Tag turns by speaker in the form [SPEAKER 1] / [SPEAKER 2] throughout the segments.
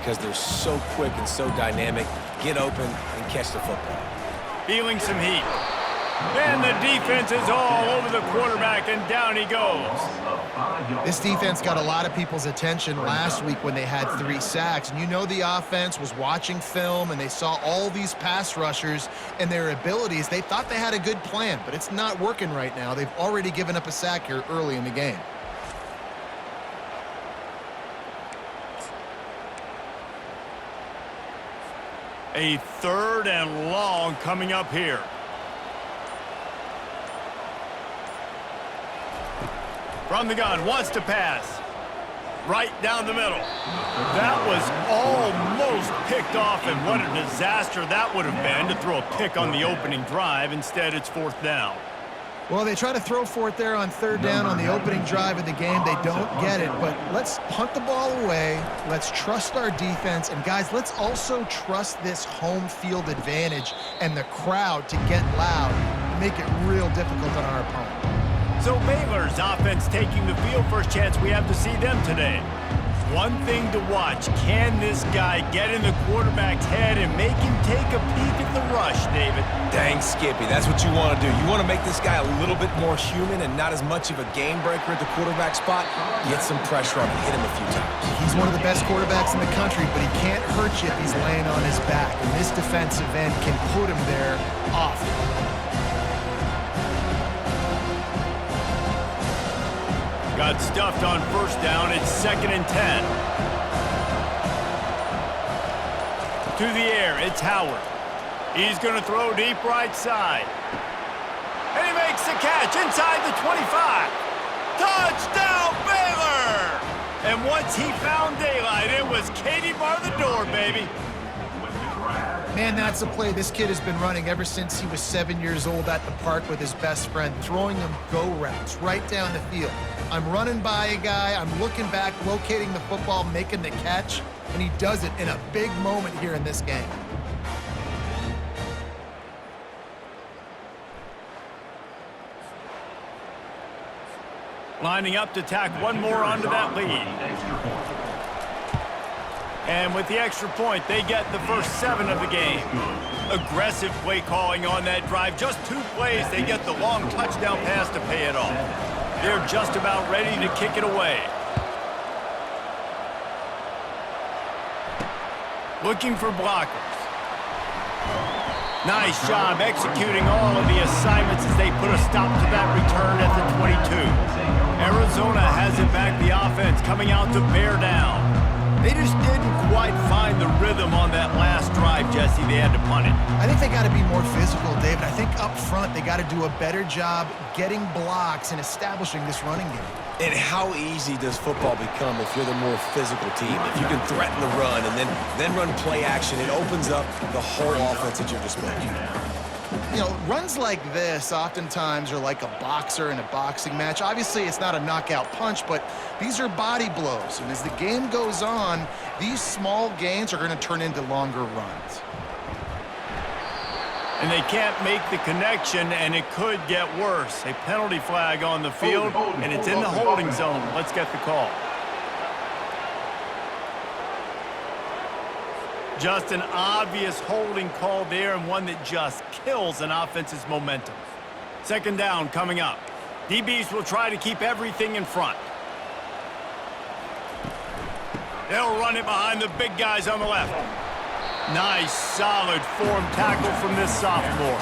[SPEAKER 1] because they're so quick and so dynamic. Get open and catch the football.
[SPEAKER 2] Feeling some heat. And the defense is all over the quarterback, and down he goes.
[SPEAKER 3] This defense got a lot of people's attention last week when they had 3 sacks. And you know the offense was watching film, and they saw all these pass rushers and their abilities. They thought they had a good plan, but it's not working right now. They've already given up a sack here early in the game.
[SPEAKER 2] A 3rd and long coming up here. From the gun, wants to pass. Right down the middle. That was almost picked off, and what a disaster that would have been to throw a pick on the opening drive. Instead, it's 4th down.
[SPEAKER 3] Well, they try to throw for it there on 3rd down on the opening drive of the game. They don't get it, but let's punt the ball away. Let's trust our defense. And, guys, let's also trust this home field advantage and the crowd to get loud and make it real difficult on our opponent.
[SPEAKER 2] So Baylor's offense taking the field. First chance we have to see them today. One thing to watch, can this guy get in the quarterback's head and make him take a peek at the rush, David?
[SPEAKER 1] Dang, Skippy, that's what you want to do. You want to make this guy a little bit more human and not as much of a game breaker at the quarterback spot. Get some pressure on him, hit him a few times.
[SPEAKER 3] He's one of the best quarterbacks in the country, but he can't hurt you if he's laying on his back. And this defensive end can put him there often.
[SPEAKER 2] Got stuffed on 1st down. It's 2nd and 10. To the air, it's Howard. He's going to throw deep right side. And he makes the catch inside the 25. Touchdown, Baylor! And once he found daylight, it was Katie bar the door, baby.
[SPEAKER 3] Man, that's a play this kid has been running ever since he was 7 years old at the park with his best friend, throwing him go routes right down the field. I'm running by a guy, I'm looking back, locating the football, making the catch, and he does it in a big moment here in this game.
[SPEAKER 2] Lining up to tack one more onto that lead. And with the extra point, they get the first 7 of the game. Aggressive play calling on that drive. Just 2 plays, they get the long touchdown pass to pay it off. They're just about ready to kick it away. Looking for blockers. Nice job executing all of the assignments as they put a stop to that return at the 22. Arizona has it back, the offense coming out to bear down. They just didn't quite find the rhythm on that last drive, Jesse. They had to punt it.
[SPEAKER 3] I think they got to be more physical, David. I think up front they got to do a better job getting blocks and establishing this running game.
[SPEAKER 1] And how easy does football become if you're the more physical team? If you can threaten the run and then run play action, it opens up the whole offense at your disposal.
[SPEAKER 3] You know, runs like this oftentimes are like a boxer in a boxing match. Obviously, it's not a knockout punch, but these are body blows. And as the game goes on, these small gains are going to turn into longer runs.
[SPEAKER 2] And they can't make the connection, and it could get worse. A penalty flag on the field, and it's in the holding zone. Let's get the call. Just an obvious holding call there, and one that just kills an offense's momentum. 2nd down coming up. DBs will try to keep everything in front. They'll run it behind the big guys on the left. Nice, solid form tackle from this sophomore.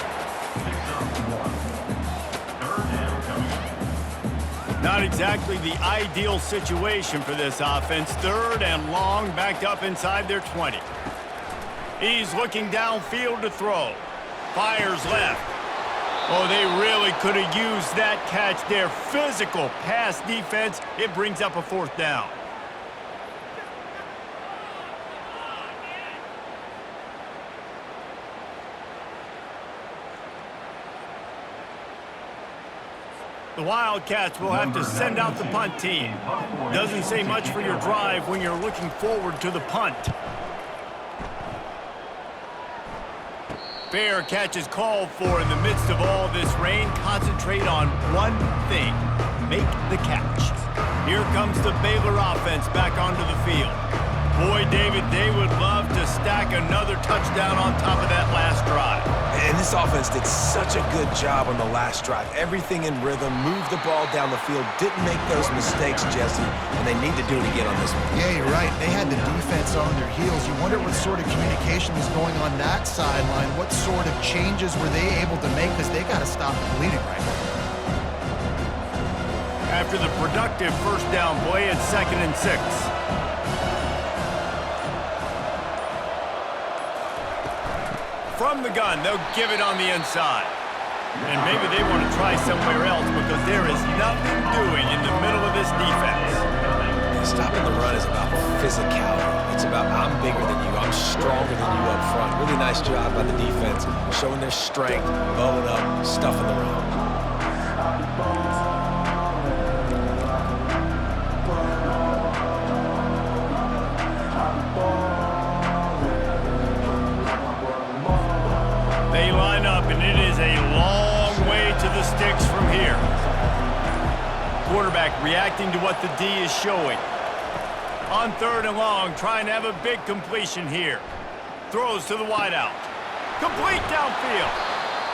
[SPEAKER 2] Not exactly the ideal situation for this offense. 3rd and long, backed up inside their 20. He's looking downfield to throw. Fires left. Oh, they really could have used that catch there. Physical pass defense. It brings up a 4th down. The Wildcats will have to send out the punt team. Doesn't say much for your drive when you're looking forward to the punt. Fair catch is called for in the midst of all this rain. Concentrate on one thing. Make the catch. Here comes the Baylor offense back onto the field. Boy, David, they would touchdown on top of that last drive.
[SPEAKER 1] And this offense did such a good job on the last drive. Everything in rhythm, moved the ball down the field, didn't make those mistakes, Jesse, and they need to do it again on this one.
[SPEAKER 3] Yeah, you're right. They had the defense on their heels. You wonder what sort of communication was going on that sideline. What sort of changes were they able to make, because they got to stop the bleeding right now.
[SPEAKER 2] After the productive first down play, it's 2nd and 6. From the gun, they'll give it on the inside. And maybe they want to try somewhere else because there is nothing doing in the middle of this defense.
[SPEAKER 1] Stopping the run is about physicality. It's about I'm bigger than you, I'm stronger than you up front. Really nice job by the defense, showing their strength, bowing up, stuffing the run.
[SPEAKER 2] They line up, and it is a long way to the sticks from here. Quarterback reacting to what the D is showing. On 3rd and long, trying to have a big completion here. Throws to the wideout. Complete downfield.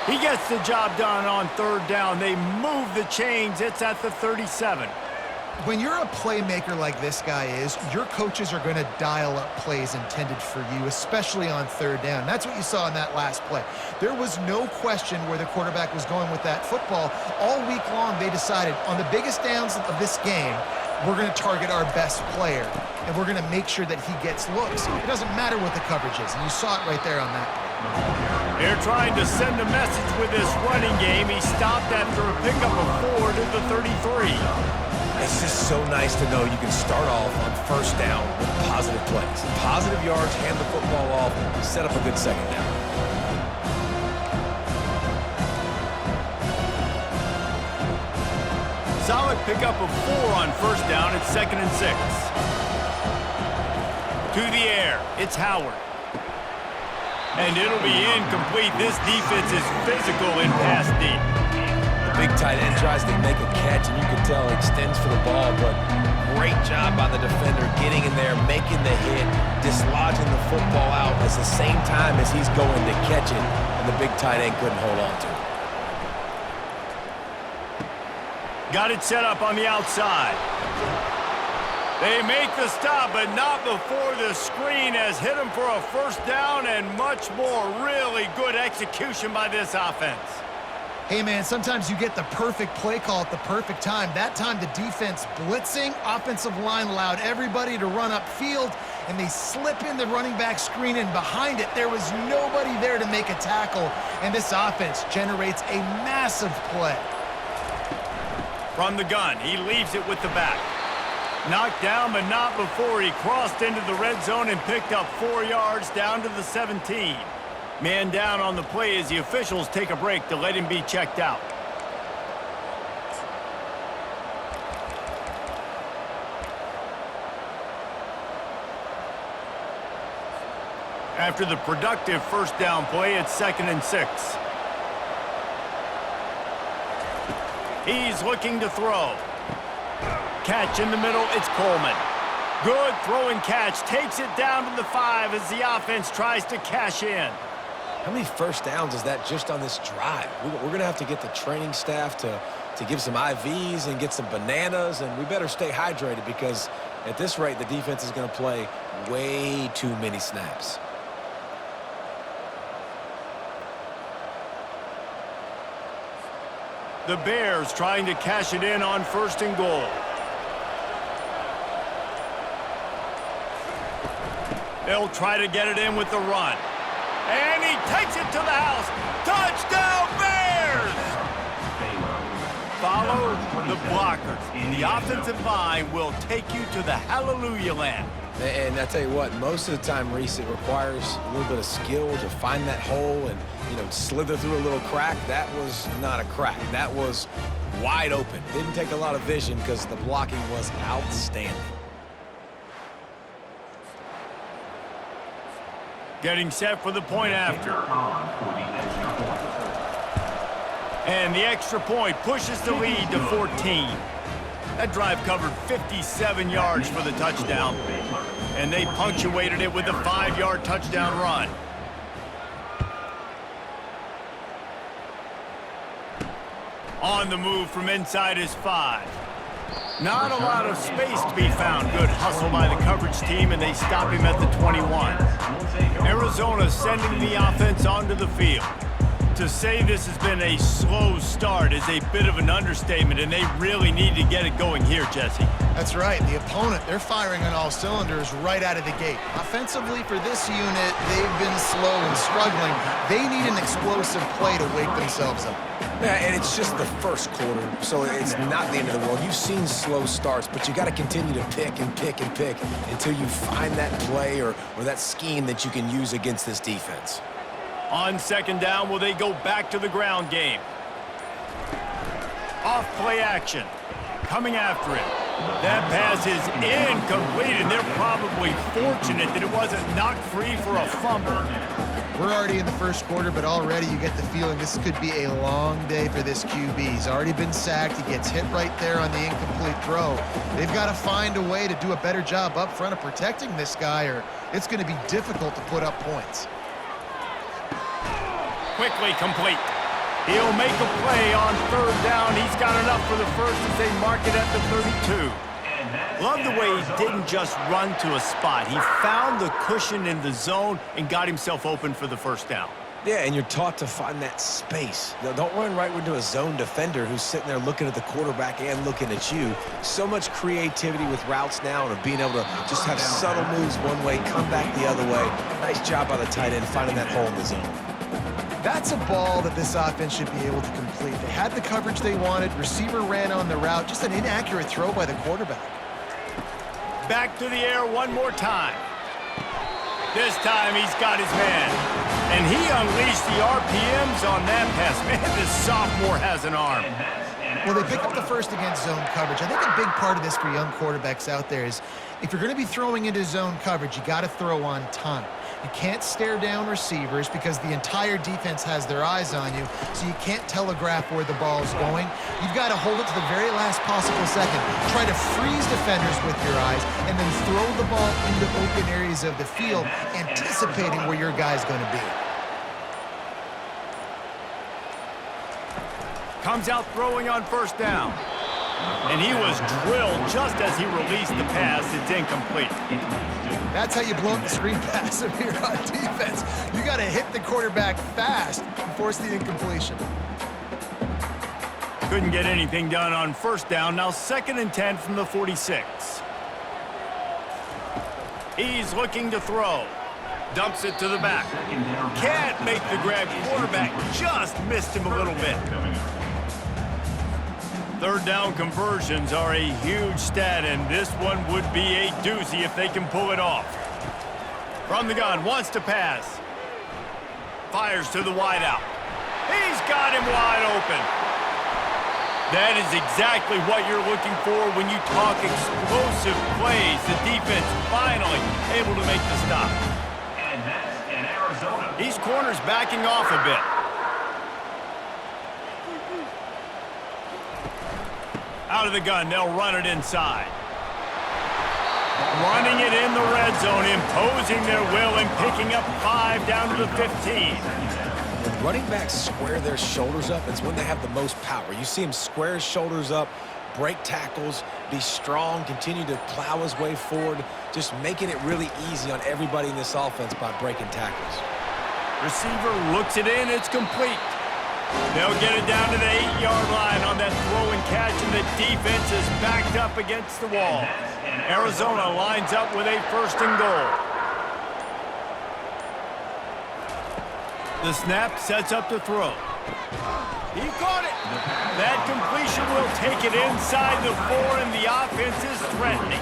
[SPEAKER 2] He gets the job done on 3rd down. They move the chains. It's at the 37.
[SPEAKER 3] When you're a playmaker like this guy is, your coaches are going to dial up plays intended for you, especially on 3rd down. That's what you saw in that last play. There was no question where the quarterback was going with that football. All week long, they decided on the biggest downs of this game, we're going to target our best player, and we're going to make sure that he gets looks. It doesn't matter what the coverage is, and you saw it right there on that play.
[SPEAKER 2] They're trying to send a message with this running game. He stopped after a pickup of 4 to the 33.
[SPEAKER 1] It's just so nice to know you can start off on 1st down with positive plays. Positive yards, hand the football off, set up a good 2nd down.
[SPEAKER 2] Solid pickup of 4 on 1st down. It's 2nd and 6. To the air. It's Howard. And it'll be incomplete. This defense is physical in pass deep.
[SPEAKER 1] The big tight end tries to make a catch, and you can tell he extends for the ball, but great job by the defender getting in there, making the hit, dislodging the football out at the same time as he's going to catch it, and the big tight end couldn't hold on to it.
[SPEAKER 2] Got it set up on the outside. They make the stop, but not before the screen has hit him for a 1st down and much more. Really good execution by this offense.
[SPEAKER 3] Hey, man, sometimes you get the perfect play call at the perfect time. That time the defense blitzing, offensive line allowed everybody to run upfield, and they slip in the running back screen, and behind it there was nobody there to make a tackle, and this offense generates a massive play.
[SPEAKER 2] From the gun, he leaves it with the back. Knocked down, but not before he crossed into the red zone and picked up 4 yards down to the 17. Man down on the play as the officials take a break to let him be checked out. After the productive 1st down play, it's 2nd and 6. He's looking to throw. Catch in the middle, it's Coleman. Good throwing catch, takes it down to the 5 as the offense tries to cash in.
[SPEAKER 1] How many 1st downs is that just on this drive? We're going to have to get the training staff to give some IVs and get some bananas, and we better stay hydrated because at this rate, the defense is going to play way too many snaps.
[SPEAKER 2] The Bears trying to cash it in on 1st and goal. They'll try to get it in with the run. And he takes it to the house. Touchdown, Bears! Follow the blockers. The offensive line will take you to the hallelujah land.
[SPEAKER 1] And I tell you what, most of the time, Reese, it requires a little bit of skill to find that hole and, slither through a little crack. That was not a crack. That was wide open. Didn't take a lot of vision because the blocking was outstanding.
[SPEAKER 2] Getting set for the point after. And the extra point pushes the lead to 14. That drive covered 57 yards for the touchdown, and they punctuated it with a 5-yard touchdown run. On the move from inside his 5. Not a lot of space to be found. Good hustle by the coverage team, and they stop him at the 21. Arizona sending the offense onto the field. To say this has been a slow start is a bit of an understatement, and they really need to get it going here, Jesse.
[SPEAKER 3] That's right. The opponent, they're firing on all cylinders right out of the gate. Offensively, for this unit, they've been slow and struggling. They need an explosive play to wake themselves up.
[SPEAKER 1] Yeah, and it's just the first quarter, so it's not the end of the world. You've seen slow starts, but you got to continue to pick and pick and pick until you find that play or that scheme that you can use against this defense.
[SPEAKER 2] On second down, will they go back to the ground game? Off play action. Coming after it. That pass is incomplete, and they're probably fortunate that it wasn't knocked free for a fumble.
[SPEAKER 3] We're already in the first quarter, but already you get the feeling this could be a long day for this QB. He's already been sacked. He gets hit right there on the incomplete throw. They've got to find a way to do a better job up front of protecting this guy, or it's going to be difficult to put up points.
[SPEAKER 2] Quickly complete. He'll make a play on third down. He's got enough for the first as they mark it at the 32. Love the way he didn't just run to a spot. He found the cushion in the zone and got himself open for the first down.
[SPEAKER 1] Yeah, and you're taught to find that space. Now, don't run right into a zone defender who's sitting there looking at the quarterback and looking at you. So much creativity with routes now and of being able to just have subtle moves one way, come back the other way. Nice job by the tight end finding that hole in the zone.
[SPEAKER 3] That's a ball that this offense should be able to complete. They had the coverage they wanted. Receiver ran on the route. Just an inaccurate throw by the quarterback.
[SPEAKER 2] Back to the air one more time. This time he's got his man. And he unleashed the RPMs on that pass. Man, this sophomore has an arm.
[SPEAKER 3] Well, they pick up the first against zone coverage. I think a big part of this for young quarterbacks out there is if you're going to be throwing into zone coverage, you got to throw on time. You can't stare down receivers because the entire defense has their eyes on you, so you can't telegraph where the ball's going. You've got to hold it to the very last possible second. Try to freeze defenders with your eyes and then throw the ball into open areas of the field, anticipating where your guy's going to be.
[SPEAKER 2] Comes out throwing on first down. And he was drilled just as he released the pass. It's incomplete.
[SPEAKER 3] That's how you blow up the screen pass if you're on defense. You got to hit the quarterback fast and force the incompletion.
[SPEAKER 2] Couldn't get anything done on first down. Now 2nd and 10 from the 46. He's looking to throw. Dumps it to the back. Can't make the grab. Quarterback just missed him a little bit. Third down conversions are a huge stat, and this one would be a doozy if they can pull it off. From the gun, wants to pass. Fires to the wideout. He's got him wide open. That is exactly what you're looking for when you talk explosive plays. The defense finally able to make the stop. These corners backing off a bit. Out of the gun, they'll run it inside. Running it in the red zone, imposing their will and picking up 5 down to the 15.
[SPEAKER 1] When running backs square their shoulders up, it's when they have the most power. You see him square his shoulders up, break tackles, be strong, continue to plow his way forward, just making it really easy on everybody in this offense by breaking tackles.
[SPEAKER 2] Receiver looks it in, it's complete. They'll get it down to the 8-yard line on that throw and catch, and the defense is backed up against the wall. Arizona lines up with a 1st and goal. The snap sets up the throw. He caught it. That completion will take it inside the 4, and the offense is threatening.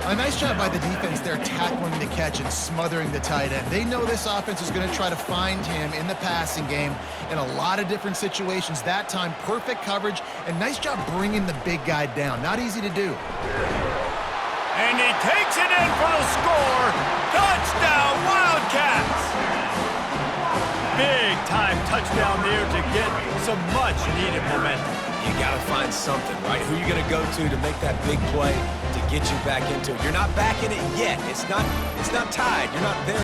[SPEAKER 3] A nice job by the defense there, tackling the catch and smothering the tight end. They know this offense is going to try to find him in the passing game in a lot of different situations. That time, perfect coverage, and nice job bringing the big guy down. Not easy to do.
[SPEAKER 2] And he takes it in for the score. Touchdown, Wildcats! Big-time touchdown there to get some much-needed momentum.
[SPEAKER 1] You got to find something, right? Who are you going to go to make that big play to get you back into it? You're not back in it yet. It's not tied. You're not there